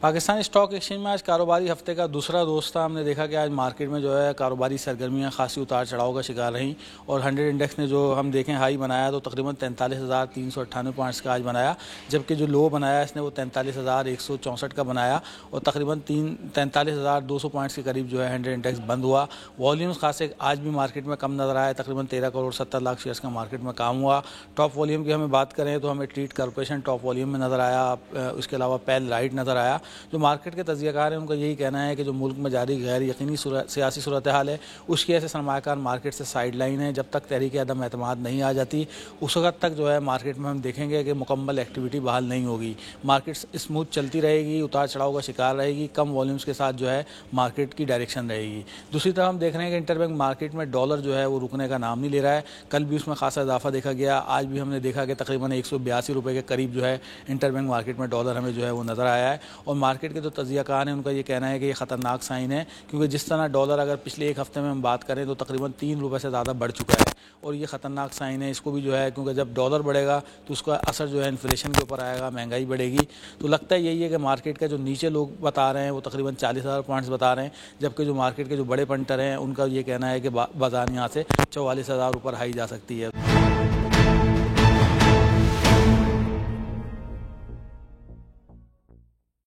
Pakistan stock exchange में आज कारोबारी हफ्ते का दूसरा रोज़ था। हमने देखा कि आज मार्केट में जो है कारोबारी सरगर्मियां खासी उतार चढ़ाव का शिकार रहीं और 100 इंडेक्स ने जो हम देखें हाई बनाया तो तकरीबन 43,398 पॉइंट्स का आज बनाया, जबकि जो लो बनाया इसने वो 43,164 का बनाया और तकरीबन 43,200 पॉइंट्स के करीब जो है 100 इंडेक्स बंद हुआ। वॉल्यूम्स खासे आज भी मार्केट में कम नज़र आए, तकरीबन 13 करोड़ 70 लाख शेयर्स का मार्केट में काम हुआ। टॉप वॉल्यूम की हमें बात करें तो हमें ट्रीट कॉर्पोरेशन टॉप वॉल्यूम में नज़र आया, उसके अलावा पेल राइट नज़र आया। जो मार्केट के तज्ज़ियाकार हैं उनका यही कहना है कि जो मुल्क में जारी गैर यकीनी सियासी सूरत हाल है उसकी ऐसे सरमायाकार मार्केट से साइड लाइन है। जब तक तहरीक अदम एतमाद नहीं आ जाती उस वक्त तक जो है मार्केट में हम देखेंगे कि मुकम्मल एक्टिविटी बहाल नहीं होगी। मार्केट स्मूथ चलती रहेगी, उतार चढ़ाव का शिकार रहेगी, कम वॉल्यूम्स के साथ जो है मार्केट की डायरेक्शन रहेगी। दूसरी तरफ हम देख रहे हैं कि इंटरबैंक मार्केट में डॉलर जो है वो रुकने का नाम नहीं ले रहा है। कल भी उसमें खासा इजाफा देखा गया, आज भी हमने देखा कि तकरीबन 182 रुपये के करीब जो है इंटरबैंक मार्केट में डॉलर हमें जो है वो नज़र आया है। और मार्केट के जो तज्ज़ियाकार हैं उनका ये कहना है कि ये ख़तरनाक साइन है, क्योंकि जिस तरह डॉलर अगर पिछले एक हफ्ते में हम बात करें तो तकरीबन 3 रुपये से ज़्यादा बढ़ चुका है और ये ख़तरनाक साइन है। इसको भी जो है, क्योंकि जब डॉलर बढ़ेगा तो उसका असर जो है इन्फ्लेशन के ऊपर आएगा, महंगाई बढ़ेगी। तो लगता है यही है कि मार्केट का जो नीचे लोग बता रहे हैं वो तकरीबन 40,000 पॉइंट्स बता रहे हैं, जबकि जो मार्केट के जो बड़े पंटर हैं उनका ये कहना है कि बाजार यहाँ से 44,000 ऊपर हाई जा सकती है।